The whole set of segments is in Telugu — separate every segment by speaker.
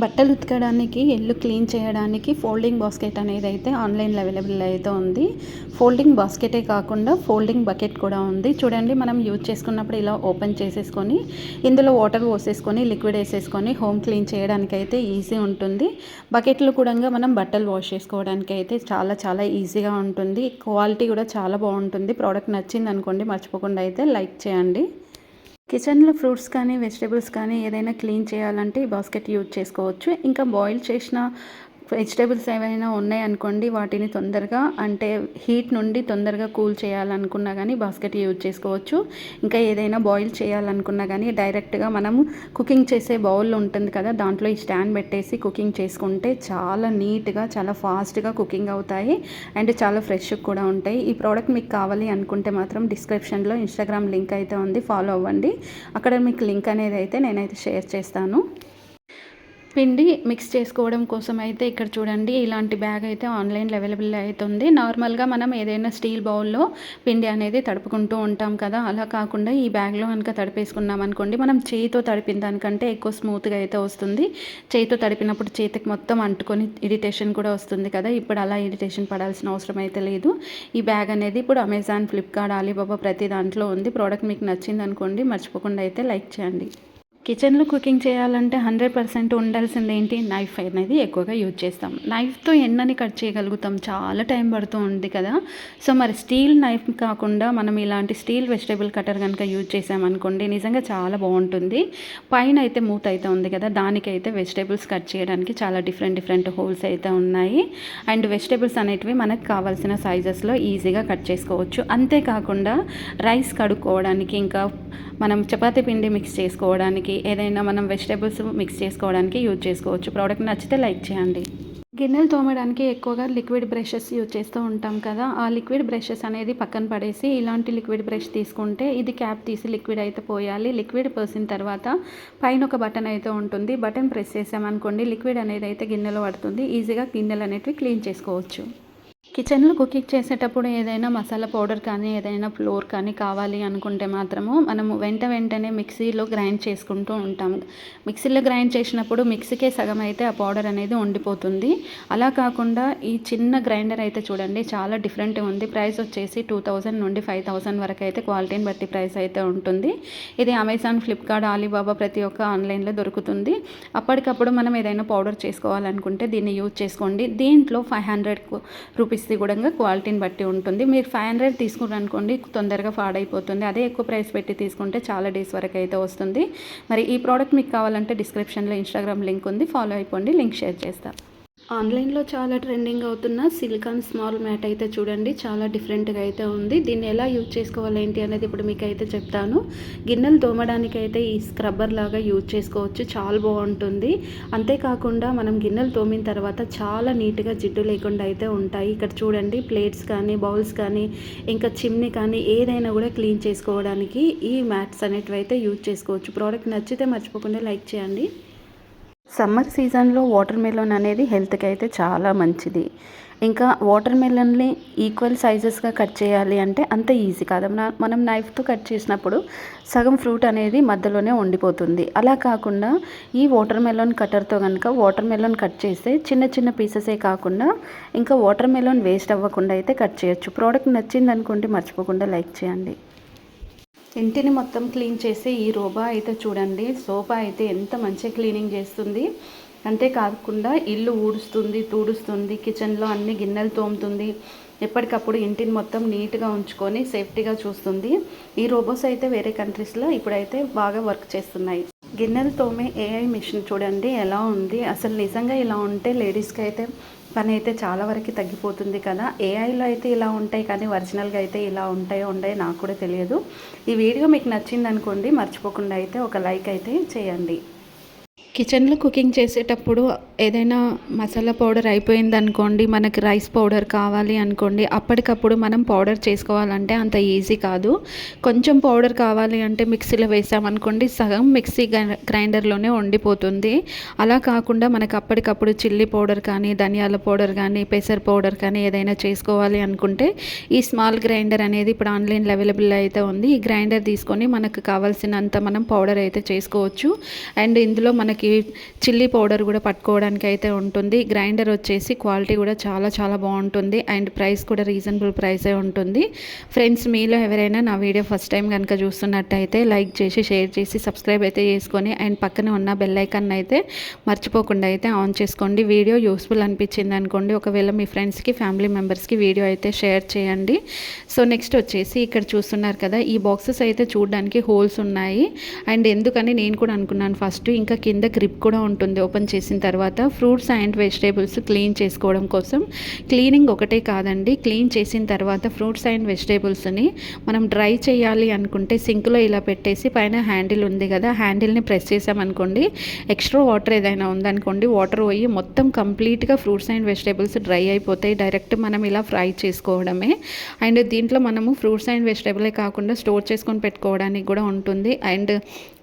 Speaker 1: బట్టలు ఉతకడానికి, ఇల్లు క్లీన్ చేయడానికి ఫోల్డింగ్ బాస్కెట్ అనేది అయితే ఆన్లైన్లో అవైలబుల్ అయితే ఉంది. ఫోల్డింగ్ బాస్కెటే కాకుండా ఫోల్డింగ్ బకెట్ కూడా ఉంది. చూడండి, మనం యూజ్ చేసుకున్నప్పుడు ఇలా ఓపెన్ చేసేసుకొని ఇందులో వాటర్ పోసేసుకొని లిక్విడ్ వేసేసుకొని హోమ్ క్లీన్ చేయడానికి అయితే ఈజీ ఉంటుంది. బకెట్లు కూడా మనం బట్టలు వాష్ చేసుకోవడానికి అయితే చాలా చాలా ఈజీగా ఉంటుంది. క్వాలిటీ కూడా చాలా బాగుంటుంది. ప్రోడక్ట్ నచ్చింది అనుకోండి, మర్చిపోకుండా అయితే లైక్ చేయండి. కిచెన్లో ఫ్రూట్స్ కానీ వెజిటేబుల్స్ కానీ ఏదైనా క్లీన్ చేయాలంటే ఈ బాస్కెట్ యూజ్ చేసుకోవచ్చు. ఇంకా బాయిల్ చేసిన వెజిటేబుల్స్ ఏవైనా ఉన్నాయనుకోండి, వాటిని తొందరగా అంటే హీట్ నుండి తొందరగా కూల్ చేయాలనుకున్నా కానీ బాస్కెట్ యూజ్ చేసుకోవచ్చు. ఇంకా ఏదైనా బాయిల్ చేయాలనుకున్నా కానీ డైరెక్ట్గా మనము కుకింగ్ చేసే బౌల్ ఉంటుంది కదా, దాంట్లో ఈ స్టాండ్ పెట్టేసి కుకింగ్ చేసుకుంటే చాలా నీట్గా చాలా ఫాస్ట్గా కుకింగ్ అవుతాయి అండ్ చాలా ఫ్రెష్గా కూడా ఉంటాయి. ఈ ప్రోడక్ట్ మీకు కావాలి అనుకుంటే మాత్రం డిస్క్రిప్షన్లో ఇన్స్టాగ్రామ్ లింక్ అయితే ఉంది, ఫాలో అవ్వండి. అక్కడ మీకు లింక్ అనేది అయితే నేనైతే షేర్ చేస్తాను. పిండి మిక్స్ చేసుకోవడం కోసం అయితే ఇక్కడ చూడండి, ఇలాంటి బ్యాగ్ అయితే ఆన్లైన్లో అవైలబుల్ అవుతుంది. నార్మల్గా మనం ఏదైనా స్టీల్ బౌల్లో పిండి అనేది తడుపుకుంటూ ఉంటాం కదా, అలా కాకుండా ఈ బ్యాగ్లో కనుక తడిపేసుకున్నాం అనుకోండి, మనం చేయితో తడిపిన దానికంటే ఎక్కువ స్మూత్గా అయితే వస్తుంది. చేయితో తడిపినప్పుడు చేతికి మొత్తం అంటుకొని ఇరిటేషన్ కూడా వస్తుంది కదా, ఇప్పుడు అలా ఇరిటేషన్ పడాల్సిన అవసరం అయితే లేదు. ఈ బ్యాగ్ అనేది ఇప్పుడు అమెజాన్, ఫ్లిప్కార్ట్, అలీబాబా ప్రతి దాంట్లో ఉంది. ప్రోడక్ట్ మీకు నచ్చింది అనుకోండి, మర్చిపోకుండా అయితే లైక్ చేయండి. కిచెన్లో కుకింగ్ చేయాలంటే 100% ఉండాల్సింది ఏంటి, నైఫ్ అనేది ఎక్కువగా యూజ్ చేస్తాం. నైఫ్తో ఎన్నని కట్ చేయగలుగుతాం, చాలా టైం పడుతూ ఉంది కదా. సో మరి స్టీల్ నైఫ్ కాకుండా మనం ఇలాంటి స్టీల్ వెజిటేబుల్ కటర్ కనుక యూజ్ చేసామనుకోండి, నిజంగా చాలా బాగుంటుంది. పైన అయితే మూత అయితే ఉంది కదా, దానికైతే వెజిటేబుల్స్ కట్ చేయడానికి చాలా డిఫరెంట్ హోల్స్ అయితే ఉన్నాయి. అండ్ వెజిటేబుల్స్ అనేటివి మనకు కావాల్సిన సైజెస్లో ఈజీగా కట్ చేసుకోవచ్చు. అంతేకాకుండా రైస్ కడుక్కోవడానికి, ఇంకా మనం చపాతీ పిండి మిక్స్ చేసుకోవడానికి, ఏదైనా మనం వెజిటేబుల్స్ మిక్స్ చేసుకోవడానికి యూజ్ చేసుకోవచ్చు. ప్రోడక్ట్ నచ్చితే లైక్ చేయండి. గిన్నెలు తోమడానికి ఎక్కువగా లిక్విడ్ బ్రషెస్ యూజ్ చేస్తూ ఉంటాం కదా, ఆ లిక్విడ్ బ్రషెస్ అనేది పక్కన పడేసి ఇలాంటి లిక్విడ్ బ్రష్ తీసుకుంటే ఇది క్యాప్ తీసి లిక్విడ్ అయితే పోయాలి. లిక్విడ్ పోసిన తర్వాత పైన ఒక బటన్ అయితే ఉంటుంది, బటన్ ప్రెస్ చేసామనుకోండి లిక్విడ్ అనేది అయితే గిన్నెలో పడుతుంది. ఈజీగా గిన్నెలు అనేవి క్లీన్ చేసుకోవచ్చు. కిచెన్లో కుకింగ్ చేసేటప్పుడు ఏదైనా మసాలా పౌడర్ కానీ ఏదైనా ఫ్లోర్ కానీ కావాలి అనుకుంటే మాత్రము మనము వెంటనే మిక్సీలో గ్రైండ్ చేసుకుంటూ ఉంటాము. మిక్సీలో గ్రైండ్ చేసినప్పుడు మిక్సీకే సగం అయితే ఆ పౌడర్ అనేది ఉండిపోతుంది. అలా కాకుండా ఈ చిన్న గ్రైండర్ అయితే చూడండి, చాలా డిఫరెంట్ ఉంది. ప్రైస్ వచ్చేసి 2000 నుండి 5000 వరకు అయితే క్వాలిటీని బట్టి ప్రైస్ అయితే ఉంటుంది. ఇది అమెజాన్, ఫ్లిప్కార్ట్, అలీబాబా ప్రతి ఒక్క ఆన్లైన్లో దొరుకుతుంది. అప్పటికప్పుడు మనం ఏదైనా పౌడర్ చేసుకోవాలనుకుంటే దీన్ని యూజ్ చేసుకోండి. దీంట్లో 500 రూపీస్ కూడా క్వాలిటీని బట్టి ఉంటుంది. మీరు 500 తీసుకున్నారు అనుకోండి, తొందరగా పాడైపోతుంది. అదే ఎక్కువ ప్రైస్ పెట్టి తీసుకుంటే చాలా డేస్ వరకు అయితే వస్తుంది. మరి ఈ ప్రోడక్ట్ మీకు కావాలంటే డిస్క్రిప్షన్లో ఇన్స్టాగ్రామ్ లింక్ ఉంది, ఫాలో అయిపోండి, లింక్ షేర్ చేస్తాను. ఆన్లైన్లో చాలా ట్రెండింగ్ అవుతున్న సిలికాన్ స్మాల్ మ్యాట్ అయితే చూడండి, చాలా డిఫరెంట్గా అయితే ఉంది. దీన్ని ఎలా యూజ్ చేసుకోవాలి ఏంటి అనేది ఇప్పుడు మీకు అయితే చెప్తాను. గిన్నెలు తోమడానికి అయితే ఈ స్క్రబ్బర్ లాగా యూజ్ చేసుకోవచ్చు, చాలా బాగుంటుంది. అంతేకాకుండా మనం గిన్నెలు తోమిన తర్వాత చాలా నీట్గా జిడ్డు లేకుండా అయితే ఉంటాయి. ఇక్కడ చూడండి, ప్లేట్స్ కానీ బౌల్స్ కానీ ఇంకా చిమ్నీ కానీ ఏదైనా కూడా క్లీన్ చేసుకోవడానికి ఈ మ్యాట్స్ అనేటివి అయితే యూజ్ చేసుకోవచ్చు. ప్రోడక్ట్ నచ్చితే మర్చిపోకుండా లైక్ చేయండి. సమ్మర్ సీజన్లో వాటర్ మెలన్ అనేది హెల్త్కి అయితే చాలా మంచిది. ఇంకా వాటర్ మెలన్ని ఈక్వల్ సైజెస్గా కట్ చేయాలి అంటే అంత ఈజీ కాదు. మనం నైఫ్తో కట్ చేసినప్పుడు సగం ఫ్రూట్ అనేది మధ్యలోనే ఉండిపోతుంది. అలా కాకుండా ఈ వాటర్ మెలన్ కటర్తో కనుక వాటర్ మెలన్ కట్ చేస్తే చిన్న పీసెసే కాకుండా ఇంకా వాటర్ మెలన్ వేస్ట్ అవ్వకుండా అయితే కట్ చేయొచ్చు. ప్రోడక్ట్ నచ్చింది అనుకోండి, మర్చిపోకుండా లైక్ చేయండి. ఇంటిని మొత్తం క్లీన్ చేసే ఈ రోబా అయితే చూడండి, సోఫా అయితే ఎంత మంచిగా క్లీనింగ్ చేస్తుంది. అంతేకాకుండా ఇల్లు ఊడుస్తుంది, తుడుస్తుంది, కిచెన్లో అన్ని గిన్నెలు తోముతుంది, ఎప్పటికప్పుడు ఇంటిని మొత్తం నీట్గా ఉంచుకొని సేఫ్టీగా చూస్తుంది. ఈ రోబోస్ అయితే వేరే కంట్రీస్లో ఇప్పుడైతే బాగా వర్క్ చేస్తున్నాయి. గిన్నెలు తోమే ఏఐ మిషన్ చూడండి ఎలా ఉంది. అసలు నిజంగా ఇలా ఉంటే లేడీస్కి అయితే పని అయితే చాలా వరకు తగ్గిపోతుంది కదా. ఏఐలో అయితే ఇలా ఉంటాయి కానీ ఒరిజినల్గా అయితే ఇలా ఉంటాయో నాకు కూడా తెలియదు. ఈ వీడియో మీకు నచ్చింది అనుకోండి, మర్చిపోకుండా అయితే ఒక లైక్ అయితే చేయండి. కిచెన్లో కుకింగ్ చేసేటప్పుడు ఏదైనా మసాలా పౌడర్ అయిపోయింది అనుకోండి, మనకి రైస్ పౌడర్ కావాలి అనుకోండి, అప్పటికప్పుడు మనం పౌడర్ చేసుకోవాలంటే అంత ఈజీ కాదు. కొంచెం పౌడర్ కావాలి అంటే మిక్సీలో వేసామనుకోండి, సగం మిక్సీ గ్రైండర్లోనే ఉండిపోతుంది. అలా కాకుండా మనకు అప్పటికప్పుడు చిల్లీ పౌడర్ కానీ ధనియాల పౌడర్ కానీ పెసర్ పౌడర్ కానీ ఏదైనా చేసుకోవాలి అనుకుంటే ఈ స్మాల్ గ్రైండర్ అనేది ఇప్పుడు ఆన్లైన్లో అవైలబుల్ అయితే ఉంది. ఈ గ్రైండర్ తీసుకొని మనకు కావాల్సినంత మనం పౌడర్ అయితే చేసుకోవచ్చు. అండ్ ఇందులో మనకి మనకి చిల్లీ పౌడర్ కూడా పట్టుకోవడానికి అయితే ఉంటుంది. గ్రైండర్ వచ్చేసి క్వాలిటీ కూడా చాలా చాలా బాగుంటుంది అండ్ ప్రైస్ కూడా రీజనబుల్ ప్రైసే ఉంటుంది. ఫ్రెండ్స్, మీలో ఎవరైనా నా వీడియో ఫస్ట్ టైం కనుక చూస్తున్నట్టయితే లైక్ చేసి షేర్ చేసి సబ్స్క్రైబ్ అయితే చేసుకొని అండ్ పక్కన ఉన్న బెల్ ఐకాన్ అయితే మర్చిపోకుండా అయితే ఆన్ చేసుకోండి. వీడియో యూస్ఫుల్ అనిపించింది అనుకోండి, ఒకవేళ మీ ఫ్రెండ్స్కి ఫ్యామిలీ మెంబర్స్కి వీడియో అయితే షేర్ చేయండి. సో నెక్స్ట్ వచ్చేసి ఇక్కడ చూస్తున్నారు కదా, ఈ బాక్సెస్ అయితే చూడడానికి హోల్స్ ఉన్నాయి. అండ్ ఎందుకని నేను కూడా అనుకున్నాను ఫస్ట్, ఇంకా కింద గ్రిప్ కూడా ఉంటుంది ఓపెన్ చేసిన తర్వాత. ఫ్రూట్స్ అండ్ వెజిటేబుల్స్ క్లీన్ చేసుకోవడం కోసం. క్లీనింగ్ ఒకటే కాదండి, క్లీన్ చేసిన తర్వాత ఫ్రూట్స్ అండ్ వెజిటేబుల్స్ని మనం డ్రై చేయాలి అనుకుంటే సింక్లో ఇలా పెట్టేసి పైన హ్యాండిల్ ఉంది కదా, హ్యాండిల్ని ప్రెస్ చేసామనుకోండి, ఎక్స్ట్రా వాటర్ ఏదైనా ఉందనుకోండి, వాటర్ పోయి మొత్తం కంప్లీట్గా ఫ్రూట్స్ అండ్ వెజిటేబుల్స్ డ్రై అయిపోతాయి. డైరెక్ట్ మనం ఇలా ఫ్రై చేసుకోవడమే. అండ్ దీంట్లో మనము ఫ్రూట్స్ అండ్ వెజిటేబులే కాకుండా స్టోర్ చేసుకొని పెట్టుకోవడానికి కూడా ఉంటుంది. అండ్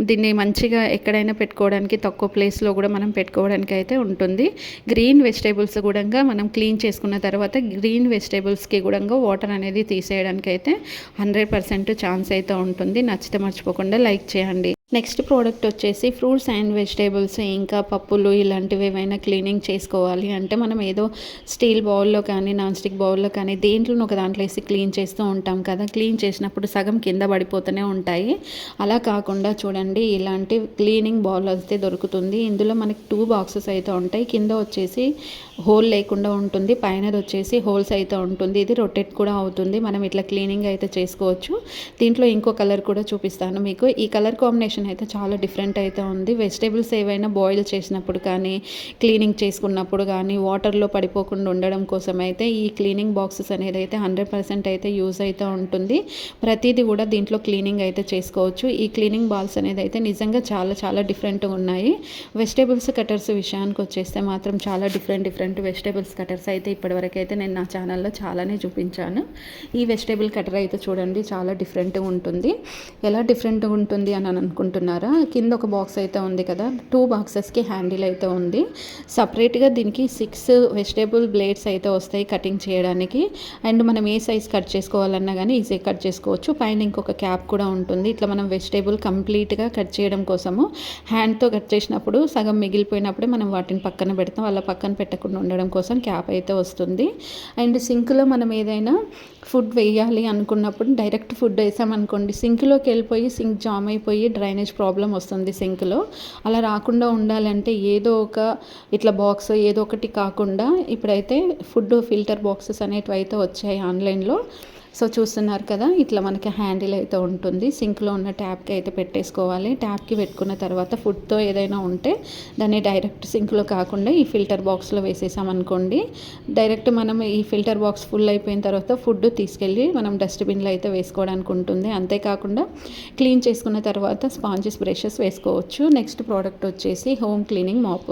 Speaker 1: దీన్ని మంచిగా ఎక్కడైనా పెట్టుకోవడానికి, తక్కువ ప్లేస్లో కూడా మనం పెట్టుకోవడానికి అయితే ఉంటుంది. గ్రీన్ వెజిటేబుల్స్ కూడా మనం క్లీన్ చేసుకున్న తర్వాత గ్రీన్ వెజిటేబుల్స్కి కూడా వాటర్ అనేది తీసేయడానికి అయితే 100% ఛాన్స్ అయితే ఉంటుంది. నచ్చితే మర్చిపోకుండా లైక్ చేయండి. నెక్స్ట్ ప్రోడక్ట్ వచ్చేసి ఫ్రూట్స్ అండ్ వెజిటేబుల్స్ ఇంకా పప్పులు ఇలాంటివి ఏవైనా క్లీనింగ్ చేసుకోవాలి అంటే మనం ఏదో స్టీల్ బౌల్లో కానీ నాన్ స్టిక్ బౌల్లో కానీ దేంట్లోనూ ఒక దాంట్లో వేసి క్లీన్ చేస్తూ ఉంటాం కదా. క్లీన్ చేసినప్పుడు సగం కింద పడిపోతూనే ఉంటాయి. అలా కాకుండా చూడండి, ఇలాంటి క్లీనింగ్ బౌల్ అయితే దొరుకుతుంది. ఇందులో మనకి 2 బాక్సెస్ అయితే ఉంటాయి. కింద వచ్చేసి హోల్ లేకుండా ఉంటుంది, పైనది వచ్చేసి హోల్స్ అయితే ఉంటుంది. ఇది రొటేట్ కూడా అవుతుంది, మనం ఇట్లా క్లీనింగ్ అయితే చేసుకోవచ్చు. దీంట్లో ఇంకో కలర్ కూడా చూపిస్తాను మీకు. ఈ కలర్ కాంబినేషన్ అయితే చాలా డిఫరెంట్ అయితే ఉంది. వెజిటేబుల్స్ ఏవైనా బాయిల్ చేసినప్పుడు కానీ క్లీనింగ్ చేసుకున్నప్పుడు కానీ వాటర్లో పడిపోకుండా ఉండడం కోసం అయితే ఈ క్లీనింగ్ బాక్సెస్ అనేది అయితే 100% అయితే యూజ్ అయితే ఉంటుంది. ప్రతిదీ కూడా దీంట్లో క్లీనింగ్ అయితే చేసుకోవచ్చు. ఈ క్లీనింగ్ బాల్స్ అనేది అయితే నిజంగా చాలా చాలా డిఫరెంట్గా ఉన్నాయి. వెజిటేబుల్స్ కటర్స్ విషయానికి వచ్చేస్తే మాత్రం చాలా డిఫరెంట్ వెజిటేబుల్స్ కటర్స్ అయితే ఇప్పటివరకు అయితే నేను నా ఛానల్లో చాలానే చూపించాను. ఈ వెజిటేబుల్ కటర్ అయితే చూడండి చాలా డిఫరెంట్గా ఉంటుంది. ఎలా డిఫరెంట్గా ఉంటుంది అని అనుకుంటున్నారా? కింద ఒక బాక్స్ అయితే ఉంది కదా, 2 బాక్సెస్కి హ్యాండిల్ అయితే ఉంది. సపరేట్గా దీనికి 6 వెజిటేబుల్ బ్లేడ్స్ అయితే వస్తాయి కటింగ్ చేయడానికి. అండ్ మనం ఏ సైజ్ కట్ చేసుకోవాలన్నా కానీ ఈజీగా కట్ చేసుకోవచ్చు. పైన ఇంకొక క్యాప్ కూడా ఉంటుంది. ఇట్లా మనం వెజిటేబుల్ కంప్లీట్గా కట్ చేయడం కోసము హ్యాండ్తో కట్ చేసినప్పుడు సగం మిగిలిపోయినప్పుడే మనం వాటిని పక్కన పెడతాం. అలా పక్కన పెట్టకుండా ఉండడం కోసం క్యాప్ అయితే వస్తుంది. అండ్ సింక్లో మనం ఏదైనా ఫుడ్ వేయాలి అనుకున్నప్పుడు డైరెక్ట్ ఫుడ్ వేసామనుకోండి, సింక్లోకి వెళ్ళిపోయి సింక్ జామ్ అయిపోయి డ్రైనేజ్ ప్రాబ్లం వస్తుంది సింక్లో. అలా రాకుండా ఉండాలంటే ఏదో ఒక ఇట్లా బాక్స్ ఏదో ఒకటి కాకుండా ఇప్పుడైతే ఫుడ్ ఫిల్టర్ బాక్సెస్ అనేటివి అయితే వచ్చాయి ఆన్లైన్లో. సో చూస్తున్నారు కదా, ఇట్లా మనకి హ్యాండిల్ అయితే ఉంటుంది. సింక్లో ఉన్న ట్యాప్కి అయితే పెట్టేసుకోవాలి. ట్యాప్కి పెట్టుకున్న తర్వాత ఫుడ్తో ఏదైనా ఉంటే దాన్ని డైరెక్ట్ సింక్లో కాకుండా ఈ ఫిల్టర్ బాక్స్లో వేసేసామనుకోండి, డైరెక్ట్ మనం ఈ ఫిల్టర్ బాక్స్ ఫుల్ అయిపోయిన తర్వాత ఫుడ్ తీసుకెళ్ళి మనం డస్ట్బిన్లో అయితే వేసుకోవడానికి ఉంటుంది. అంతేకాకుండా క్లీన్ చేసుకున్న తర్వాత స్పాంజెస్ బ్రషెస్ వేసుకోవచ్చు. నెక్స్ట్ ప్రోడక్ట్ వచ్చేసి హోమ్ క్లీనింగ్ మాప్.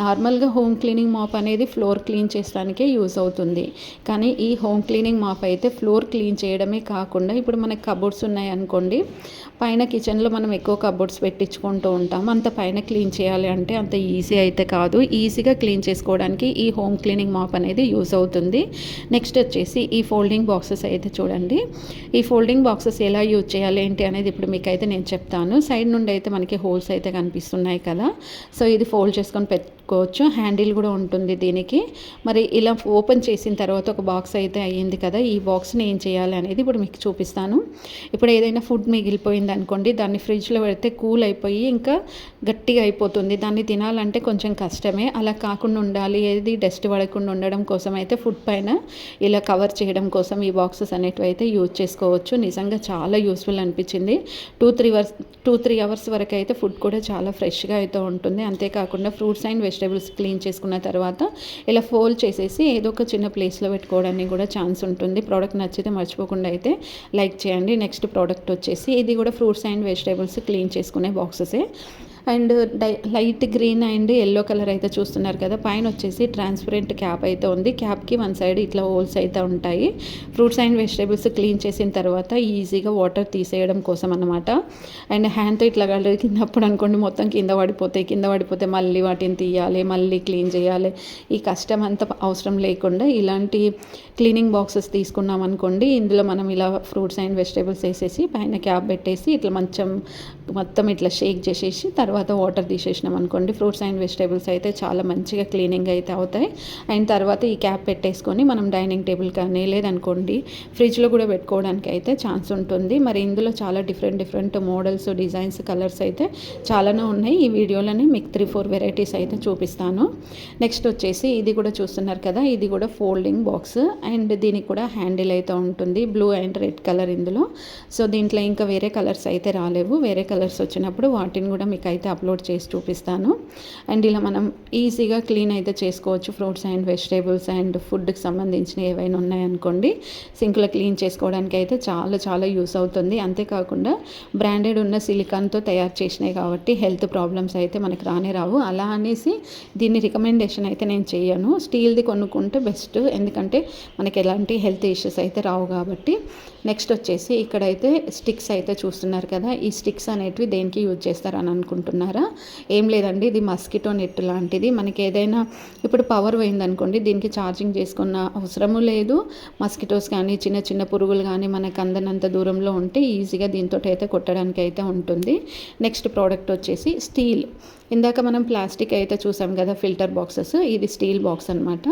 Speaker 1: నార్మల్గా హోమ్ క్లీనింగ్ మాప్ అనేది ఫ్లోర్ క్లీన్ చేయడానికే యూజ్ అవుతుంది. కానీ ఈ హోమ్ క్లీనింగ్ మాప్ అయితే ఫ్లోర్ క్లీన్ చేయడమే కాకుండా ఇప్పుడు మనకి కబోర్డ్స్ ఉన్నాయి అనుకోండి, పైన కిచెన్లో మనం ఎక్కువ కబోర్డ్స్ పెట్టించుకుంటూ ఉంటాం. అంత పైన క్లీన్ చేయాలి అంటే అంత ఈజీ అయితే కాదు. ఈజీగా క్లీన్ చేసుకోవడానికి ఈ హోమ్ క్లీనింగ్ మాప్ అనేది యూజ్ అవుతుంది. నెక్స్ట్ వచ్చేసి ఈ ఫోల్డింగ్ బాక్సెస్ అయితే చూడండి. ఈ ఫోల్డింగ్ బాక్సెస్ ఎలా యూజ్ చేయాలి ఏంటి అనేది ఇప్పుడు మీకు అయితే నేను చెప్తాను. సైడ్ నుండి అయితే మనకి హోల్స్ అయితే కనిపిస్తున్నాయి కదా, సో ఇది ఫోల్డ్ చేసుకొని పెట్టుకోవచ్చు. హ్యాండిల్ కూడా ఉంటుంది దీనికి. మరి ఇలా ఓపెన్ చేసిన తర్వాత ఒక బాక్స్ అయితే అయ్యింది కదా, ఈ బాక్స్ని ఏం చేయాలి అనేది ఇప్పుడు మీకు చూపిస్తాను. ఇప్పుడు ఏదైనా ఫుడ్ మిగిలిపోయింది అనుకోండి, దాన్ని ఫ్రిడ్జ్లో పెడితే కూల్ అయిపోయి ఇంకా గట్టిగా అయిపోతుంది. దాన్ని తినాలంటే కొంచెం కష్టమే. అలా కాకుండా ఉండాలి, ఏది డస్ట్ పడకుండా ఉండడం కోసం అయితే ఫుడ్ పైన ఇలా కవర్ చేయడం కోసం ఈ బాక్సెస్ అనేటివి అయితే యూజ్ చేసుకోవచ్చు. నిజంగా చాలా యూస్ఫుల్ అనిపించింది. 2-3 అవర్స్ వరకు అయితే ఫుడ్ కూడా చాలా ఫ్రెష్గా అయితే ఉంటుంది. అంతేకాకుండా ఫ్రూట్స్ అండ్ వెజిటేబుల్స్ క్లీన్ చేసుకున్న తర్వాత ఇలా ఫోల్డ్ చేసేసి ఏదో ఒక చిన్న ప్లేస్లో పెట్టుకోవడానికి కూడా ఛాన్స్ ఉంటుంది. ప్రోడక్ట్ నచ్చితే మర్చిపోకుండా అయితే లైక్ చేయండి. నెక్స్ట్ ప్రోడక్ట్ వచ్చేసి ఇది కూడా ఫ్రూట్స్ అండ్ వెజిటేబుల్స్ క్లీన్ చేసుకునే బాక్సెసే. And light green and yellow colour అయితే చూస్తున్నారు కదా, పైన వచ్చేసి ట్రాన్స్పరెంట్ క్యాప్ అయితే ఉంది. క్యాప్కి వన్ సైడ్ ఇట్లా హోల్స్ అయితే ఉంటాయి. ఫ్రూట్స్ అండ్ వెజిటేబుల్స్ క్లీన్ చేసిన తర్వాత ఈజీగా వాటర్ తీసేయడం కోసం అన్నమాట. అండ్ హ్యాండ్తో ఇట్లా కలిగినప్పుడు అనుకోండి మొత్తం కింద పడిపోతే మళ్ళీ వాటిని తీయాలి, మళ్ళీ క్లీన్ చేయాలి. ఈ కష్టం అంతా అవసరం లేకుండా ఇలాంటి క్లీనింగ్ బాక్సెస్ తీసుకున్నాం అనుకోండి, ఇందులో మనం ఇలా ఫ్రూట్స్ అండ్ వెజిటేబుల్స్ వేసేసి పైన క్యాప్ పెట్టేసి ఇట్లా మంచం మొత్తం ఇట్లా షేక్ చేసేసి తర్వాత వాటర్ తీసేసినాం అనుకోండి, ఫ్రూట్స్ అండ్ వెజిటేబుల్స్ అయితే చాలా మంచిగా క్లీనింగ్ అయితే అవుతాయి. అండ్ తర్వాత ఈ క్యాప్ పెట్టేసుకొని మనం డైనింగ్ టేబుల్ కానీ లేదనుకోండి ఫ్రిడ్జ్లో కూడా పెట్టుకోవడానికి అయితే ఛాన్స్ ఉంటుంది. మరి ఇందులో చాలా డిఫరెంట్ మోడల్స్, డిజైన్స్, కలర్స్ అయితే చాలానే ఉన్నాయి. ఈ వీడియోలోనే మీకు 3-4 వెరైటీస్ అయితే చూపిస్తాను. నెక్స్ట్ వచ్చేసి ఇది కూడా చూస్తున్నారు కదా, ఇది కూడా ఫోల్డింగ్ బాక్స్ అండ్ దీనికి కూడా హ్యాండిల్ అయితే ఉంటుంది, బ్లూ అండ్ రెడ్ కలర్ ఇందులో. సో దీంట్లో ఇంకా వేరే కలర్స్ అయితే రాలేవు. వేరే కలర్స్ వచ్చినప్పుడు వాటిని కూడా మీకు అయితే అప్లోడ్ చేసి చూపిస్తాను. అండ్ ఇలా మనం ఈజీగా క్లీన్ అయితే చేసుకోవచ్చు. ఫ్రూట్స్ అండ్ వెజిటేబుల్స్ అండ్ ఫుడ్కి సంబంధించిన ఏవైనా ఉన్నాయనుకోండి సింక్లో క్లీన్ చేసుకోవడానికి అయితే చాలా యూస్ అవుతుంది. అంతేకాకుండా బ్రాండెడ్ ఉన్న సిలికాన్తో తయారు చేసినాయి కాబట్టి హెల్త్ ప్రాబ్లమ్స్ అయితే మనకు రానే రావు. అలా అనేసి దీన్ని రికమెండేషన్ అయితే నేను చేయను. స్టీల్ది కొనుక్కుంటే బెస్ట్, ఎందుకంటే మనకి ఎలాంటి హెల్త్ ఇష్యూస్ అయితే రావు కాబట్టి. నెక్స్ట్ వచ్చేసి ఇక్కడైతే స్టిక్స్ అయితే చూస్తున్నారు కదా, ఈ స్టిక్స్ అనేటివి దేనికి యూజ్ చేస్తారని అనుకుంటున్నారా? ఏం లేదండి, ఇది మస్కిటో నెట్ లాంటిది. మనకి ఏదైనా ఇప్పుడు పవర్ పోయిందనుకోండి దీనికి ఛార్జింగ్ చేసుకున్న అవసరము లేదు. మస్కిటోస్ కానీ చిన్న పురుగులు కానీ మనకు అందనంత దూరంలో ఉంటే ఈజీగా దీంతో అయితే కొట్టడానికి అయితే ఉంటుంది. నెక్స్ట్ ప్రోడక్ట్ వచ్చేసి స్టీల్. ఇందాక మనం ప్లాస్టిక్ అయితే చూసాం కదా ఫిల్టర్ బాక్సెస్, ఇది స్టీల్ బాక్స్ అనమాట.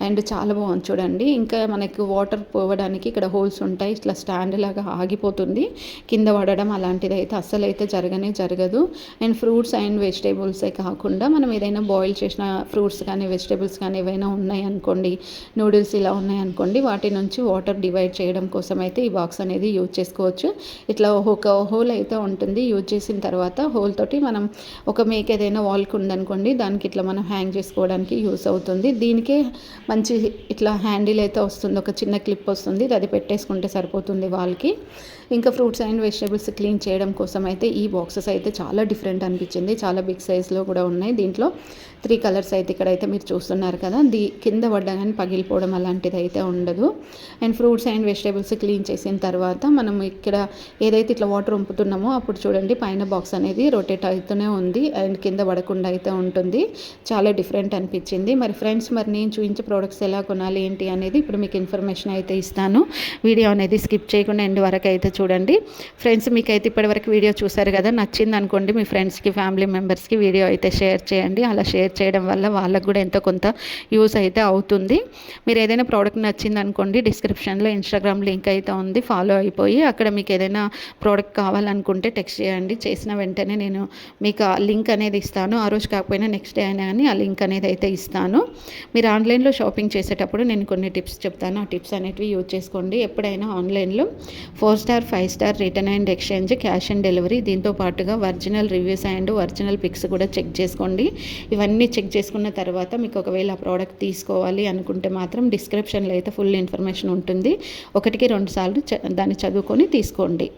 Speaker 1: అండ్ చాలా బాగుంది చూడండి. ఇంకా మనకు వాటర్ పోవడానికి ఇక్కడ హోల్స్ ఉంటాయి, ఇట్లా స్టాండ్ లాగా ఆగిపోతుంది, కింద పడడం అలాంటిది అయితే అస్సలు అయితే జరగదు. అండ్ ఫ్రూట్స్ అండ్ వెజిటేబుల్సే కాకుండా మనం ఏదైనా బాయిల్ చేసిన ఫ్రూట్స్ కానీ వెజిటేబుల్స్ కానీ ఏవైనా ఉన్నాయనుకోండి, నూడిల్స్ ఇలా ఉన్నాయనుకోండి, వాటి నుంచి వాటర్ డివైడ్ చేయడం కోసం అయితే ఈ బాక్స్ అనేది యూజ్ చేసుకోవచ్చు. ఇట్లా ఒక హోల్ అయితే ఉంటుంది. యూజ్ చేసిన తర్వాత హోల్ తోటి మనం ఒక మేక్ ఏదైనా వాల్కి ఉందనుకోండి దానికి ఇట్లా మనం హ్యాంగ్ చేసుకోవడానికి యూస్ అవుతుంది. దీనికే మంచి ఇట్లా హ్యాండిల్ అయితే వస్తుంది, ఒక చిన్న క్లిప్ వస్తుంది, అది పెట్టేసుకుంటే సరిపోతుంది వాల్కి. ఇంకా ఫ్రూట్స్ అండ్ వెజిటేబుల్స్ క్లీన్ చేయడం కోసం అయితే ఈ బాక్సెస్ అయితే చాలా డిఫరెంట్ అనిపించింది. చాలా బిగ్ సైజ్లో కూడా ఉన్నాయి. దీంట్లో 3 కలర్స్ అయితే ఇక్కడైతే మీరు చూస్తున్నారు కదా, కింద పడ్డా కానీ పగిలిపోవడం అలాంటిది అయితే ఉండదు. And fruits and vegetables clean చేసిన తర్వాత మనం ఇక్కడ ఏదైతే ఇట్లా వాటర్ వంపుతున్నామో అప్పుడు చూడండి పైన బాక్స్ అనేది రొటేట్ అవుతూనే ఉంది అండ్ కింద పడకుండా అయితే ఉంటుంది. చాలా డిఫరెంట్ అనిపించింది. మరి ఫ్రెండ్స్, మరి నేను చూపించే ప్రోడక్ట్స్ ఎలా కొనాలి ఏంటి అనేది ఇప్పుడు మీకు ఇన్ఫర్మేషన్ అయితే ఇస్తాను. వీడియో అనేది స్కిప్ చేయకుండా ఎండ్ వరకు అయితే చూడండి. ఫ్రెండ్స్, మీకైతే ఇప్పటివరకు వీడియో చూసారు కదా, నచ్చింది అనుకోండి మీ ఫ్రెండ్స్కి, ఫ్యామిలీ మెంబర్స్కి వీడియో అయితే షేర్ చేయండి. అలా షేర్ చేయడం వల్ల వాళ్ళకు కూడా ఎంతో కొంత యూస్ అయితే అవుతుంది. మీరు ఏదైనా ప్రోడక్ట్ నచ్చింది అనుకోండి, డిస్క్రిప్షన్లో ఇన్స్టాగ్రామ్ లింక్ అయితే ఉంది, ఫాలో అయిపోయి అక్కడ మీకు ఏదైనా ప్రోడక్ట్ కావాలనుకుంటే టెక్స్ట్ చేయండి. చేసిన వెంటనే నేను మీకు ఆ లింక్ అనేది ఇస్తాను. ఆ రోజు కాకపోయినా నెక్స్ట్ డే అయినా కానీ ఆ లింక్ అనేది అయితే ఇస్తాను. మీరు ఆన్లైన్లో షాపింగ్ చేసేటప్పుడు నేను కొన్ని టిప్స్ చెప్తాను, ఆ టిప్స్ అనేటివి యూజ్ చేసుకోండి. ఎప్పుడైనా ఆన్లైన్లో 4 star 5 star return and exchange, cash on delivery, దీంతో పాటుగా original reviews and original pics కూడా చెక్ చేసుకోండి. ఇవన్నీ చెక్ చేసుకున్న తర్వాత మీకు ఒకవేళ ఆ ప్రోడక్ట్ తీసుకోవాలి అనుకుంటే మాత్రం డిస్క్రిప్షన్లో అయితే ఫుల్ ఇన్ఫర్మేషన్ ఉంటుంది. 1కి 2 సార్లు దాన్ని చదువుకొని తీసుకోండి.